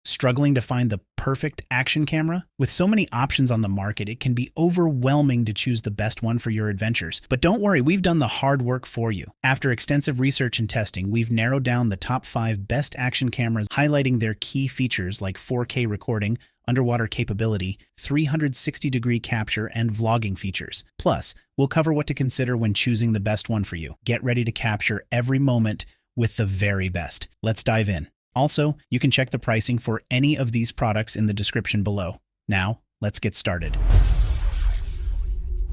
Struggling to find the perfect action camera? With so many options on the market, it can be overwhelming to choose the best one for your adventures. But don't worry, we've done the hard work for you. After extensive research and testing, we've narrowed down the top 5 best action cameras, highlighting their key features like 4K recording, underwater capability, 360-degree capture, and vlogging features. Plus, we'll cover what to consider when choosing the best one for you. Get ready to capture every moment with the very best. Let's dive in. Also, you can check the pricing for any of these products in the description below. Now, let's get started.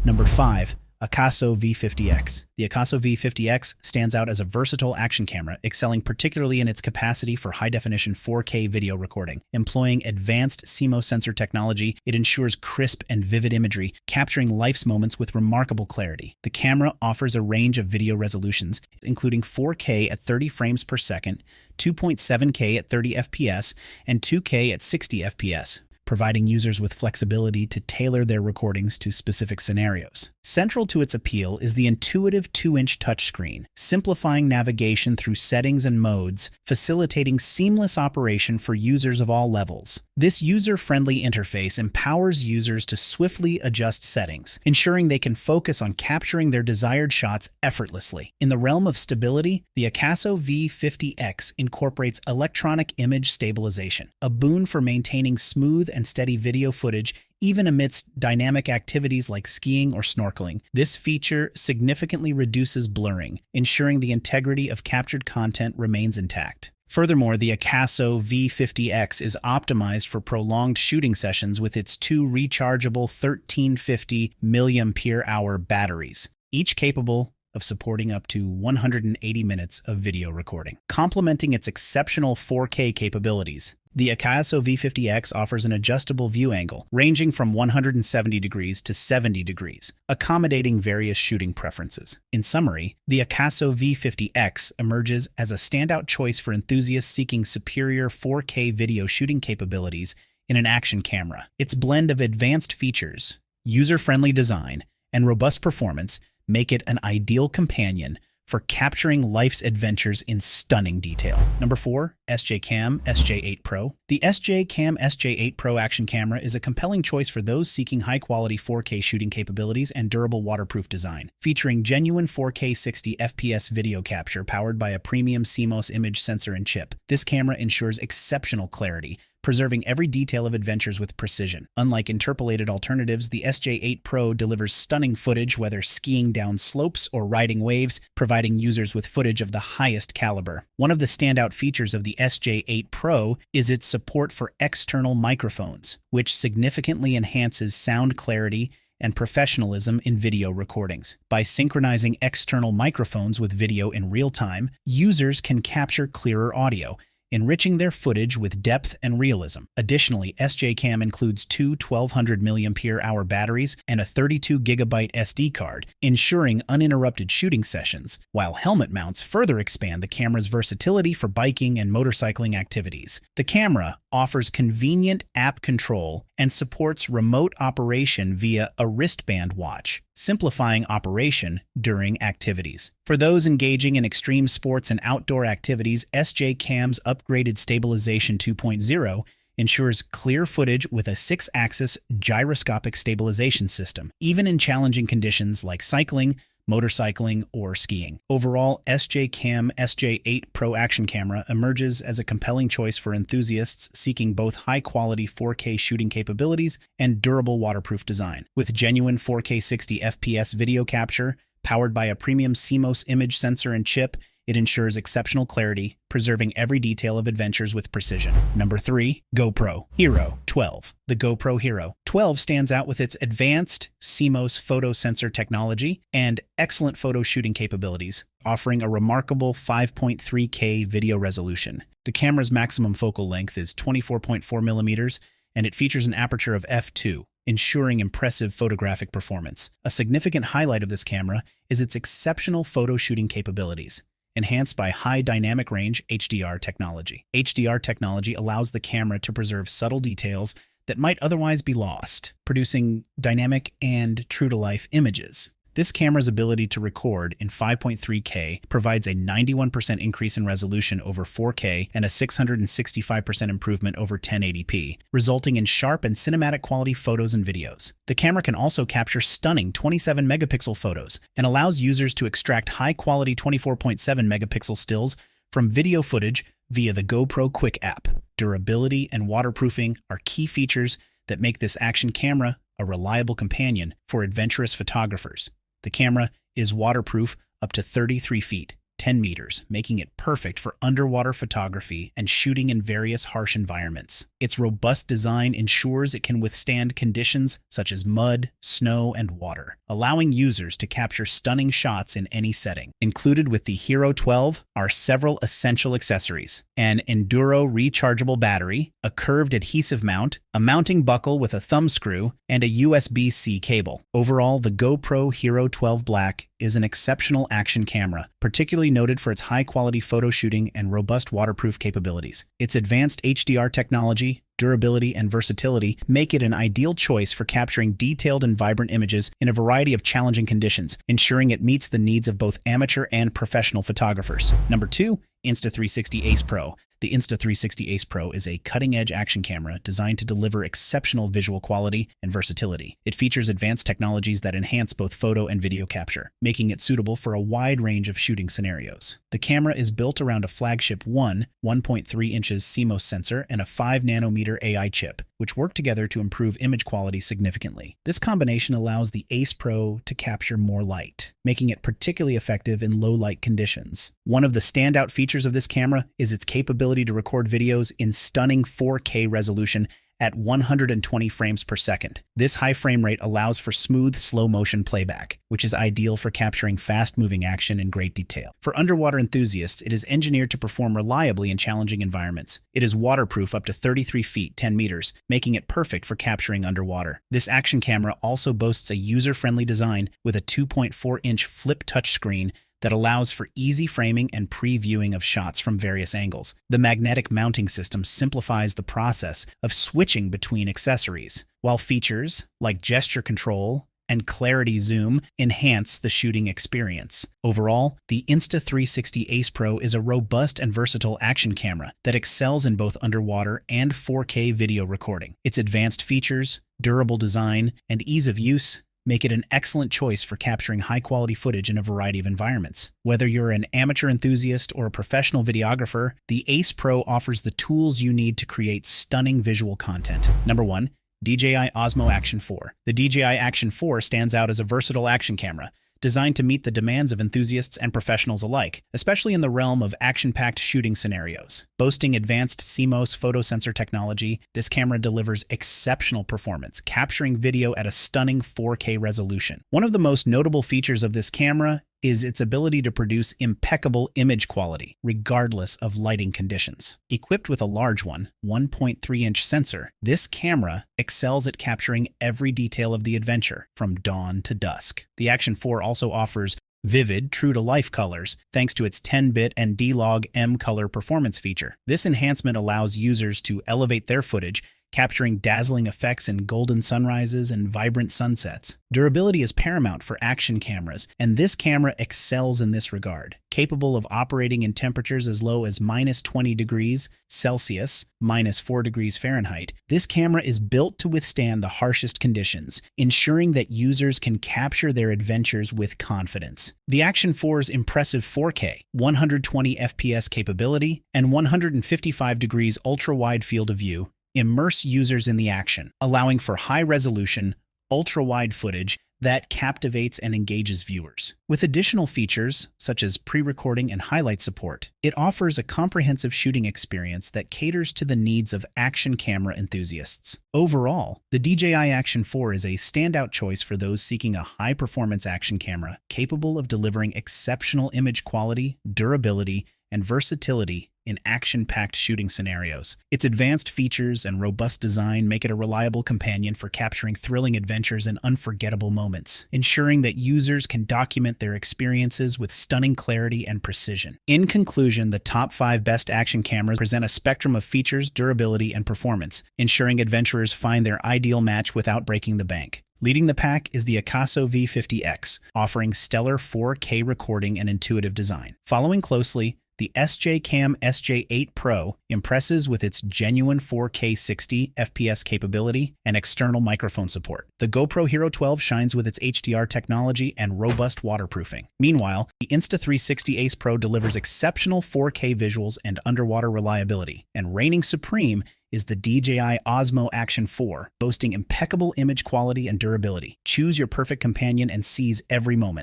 Number 5. AKASO V50X. The AKASO V50X stands out as a versatile action camera, excelling particularly in its capacity for high-definition 4K video recording. Employing advanced CMOS sensor technology, it ensures crisp and vivid imagery, capturing life's moments with remarkable clarity. The camera offers a range of video resolutions, including 4K at 30 frames per second, 2.7K at 30 FPS, and 2K at 60 FPS, providing users with flexibility to tailor their recordings to specific scenarios. Central to its appeal is the intuitive 2-inch touchscreen, simplifying navigation through settings and modes, facilitating seamless operation for users of all levels. This user-friendly interface empowers users to swiftly adjust settings, ensuring they can focus on capturing their desired shots effortlessly. In the realm of stability, the AKASO V50X incorporates electronic image stabilization, a boon for maintaining smooth and steady video footage even amidst dynamic activities like skiing or snorkeling. This feature significantly reduces blurring, ensuring the integrity of captured content remains intact. Furthermore, the AKASO V50X is optimized for prolonged shooting sessions with its 2 rechargeable 1350 mAh batteries, each capable of supporting up to 180 minutes of video recording. Complementing its exceptional 4K capabilities, the AKASO V50X offers an adjustable view angle, ranging from 170 degrees to 70 degrees, accommodating various shooting preferences. In summary, the AKASO V50X emerges as a standout choice for enthusiasts seeking superior 4K video shooting capabilities in an action camera. Its blend of advanced features, user-friendly design, and robust performance make it an ideal companion for capturing life's adventures in stunning detail. Number 4. SJCAM SJ8Pro. The SJCAM SJ8Pro action camera is a compelling choice for those seeking high-quality 4K shooting capabilities and durable waterproof design. Featuring genuine 4K 60 FPS video capture powered by a premium CMOS image sensor and chip, this camera ensures exceptional clarity, preserving every detail of adventures with precision. Unlike interpolated alternatives, the SJ8Pro delivers stunning footage whether skiing down slopes or riding waves, providing users with footage of the highest caliber. One of the standout features of the SJ8Pro is its support for external microphones, which significantly enhances sound clarity and professionalism in video recordings. By synchronizing external microphones with video in real time, users can capture clearer audio, enriching their footage with depth and realism. Additionally, SJCAM includes 2 1200 mAh batteries and a 32 GB SD card, ensuring uninterrupted shooting sessions, while helmet mounts further expand the camera's versatility for biking and motorcycling activities. The camera offers convenient app control and supports remote operation via a wristband watch, simplifying operation during activities. For those engaging in extreme sports and outdoor activities, SJCAM's upgraded Stabilization 2.0 ensures clear footage with a 6-axis gyroscopic stabilization system, even in challenging conditions like cycling, motorcycling, or skiing. Overall, SJCAM SJ8Pro action camera emerges as a compelling choice for enthusiasts seeking both high-quality 4K shooting capabilities and durable waterproof design. With genuine 4K 60 FPS video capture, powered by a premium CMOS image sensor and chip, it ensures exceptional clarity, preserving every detail of adventures with precision. Number 3. GoPro HERO12. The GoPro HERO12 stands out with its advanced CMOS photo sensor technology and excellent photo shooting capabilities, offering a remarkable 5.3K video resolution. The camera's maximum focal length is 24.4 millimeters, and it features an aperture of f2, ensuring impressive photographic performance. A significant highlight of this camera is its exceptional photo shooting capabilities, enhanced by high dynamic range HDR technology. HDR technology allows the camera to preserve subtle details that might otherwise be lost, producing dynamic and true-to-life images. This camera's ability to record in 5.3K provides a 91% increase in resolution over 4K and a 665% improvement over 1080p, resulting in sharp and cinematic quality photos and videos. The camera can also capture stunning 27 megapixel photos and allows users to extract high-quality 24.7 megapixel stills from video footage via the GoPro Quick app. Durability and waterproofing are key features that make this action camera a reliable companion for adventurous photographers. The camera is waterproof up to 33 feet, 10 meters, making it perfect for underwater photography and shooting in various harsh environments. Its robust design ensures it can withstand conditions such as mud, snow, and water, allowing users to capture stunning shots in any setting. Included with the HERO12 are several essential accessories: an Enduro rechargeable battery, a curved adhesive mount, a mounting buckle with a thumb screw, and a USB-C cable. Overall, the GoPro HERO12 Black is an exceptional action camera, particularly noted for its high-quality photo shooting and robust waterproof capabilities. Its advanced HDR technology, durability, and versatility make it an ideal choice for capturing detailed and vibrant images in a variety of challenging conditions, ensuring it meets the needs of both amateur and professional photographers. Number 2, Insta360 Ace Pro. The Insta360 Ace Pro is a cutting-edge action camera designed to deliver exceptional visual quality and versatility. It features advanced technologies that enhance both photo and video capture, making it suitable for a wide range of shooting scenarios. The camera is built around a flagship 1.3 inches CMOS sensor and a 5nm AI chip, which work together to improve image quality significantly. This combination allows the Ace Pro to capture more light, making it particularly effective in low-light conditions. One of the standout features of this camera is its capability to record videos in stunning 4K resolution at 120 frames per second. This high frame rate allows for smooth, slow-motion playback, which is ideal for capturing fast-moving action in great detail. For underwater enthusiasts, it is engineered to perform reliably in challenging environments. It is waterproof up to 33 feet, 10 meters, making it perfect for capturing underwater. This action camera also boasts a user-friendly design with a 2.4-inch flip touchscreen that allows for easy framing and previewing of shots from various angles. The magnetic mounting system simplifies the process of switching between accessories, while features like gesture control and clarity zoom enhance the shooting experience. Overall, the Insta360 Ace Pro is a robust and versatile action camera that excels in both underwater and 4K video recording. Its advanced features, durable design, and ease of use make it an excellent choice for capturing high-quality footage in a variety of environments. Whether you're an amateur enthusiast or a professional videographer, the Ace Pro offers the tools you need to create stunning visual content. Number 1, DJI Osmo Action 4. The DJI Action 4 stands out as a versatile action camera, designed to meet the demands of enthusiasts and professionals alike, especially in the realm of action-packed shooting scenarios. Boasting advanced CMOS photosensor technology, this camera delivers exceptional performance, capturing video at a stunning 4K resolution. One of the most notable features of this camera is its ability to produce impeccable image quality, regardless of lighting conditions. Equipped with a large 1.3-inch sensor, this camera excels at capturing every detail of the adventure, from dawn to dusk. The Action 4 also offers vivid, true-to-life colors thanks to its 10-bit and D-Log M color performance feature. This enhancement allows users to elevate their footage, capturing dazzling effects in golden sunrises and vibrant sunsets. Durability is paramount for action cameras, and this camera excels in this regard. Capable of operating in temperatures as low as -20 degrees Celsius, -4 degrees Fahrenheit, this camera is built to withstand the harshest conditions, ensuring that users can capture their adventures with confidence. The Action 4's impressive 4K, 120 FPS capability, and 155 degrees ultra-wide field of view immerse users in the action, allowing for high-resolution, ultra-wide footage that captivates and engages viewers. With additional features, such as pre-recording and highlight support, it offers a comprehensive shooting experience that caters to the needs of action camera enthusiasts. Overall, the DJI Action 4 is a standout choice for those seeking a high-performance action camera capable of delivering exceptional image quality, durability, and versatility in action-packed shooting scenarios. Its advanced features and robust design make it a reliable companion for capturing thrilling adventures and unforgettable moments, ensuring that users can document their experiences with stunning clarity and precision. In conclusion, the top 5 best action cameras present a spectrum of features, durability, and performance, ensuring adventurers find their ideal match without breaking the bank. Leading the pack is the AKASO V50X, offering stellar 4K recording and intuitive design. Following closely, the SJCAM SJ8Pro impresses with its genuine 4K 60 FPS capability and external microphone support. The GoPro HERO12 shines with its HDR technology and robust waterproofing. Meanwhile, the Insta360 Ace Pro delivers exceptional 4K visuals and underwater reliability. And reigning supreme is the DJI Osmo Action 4, boasting impeccable image quality and durability. Choose your perfect companion and seize every moment.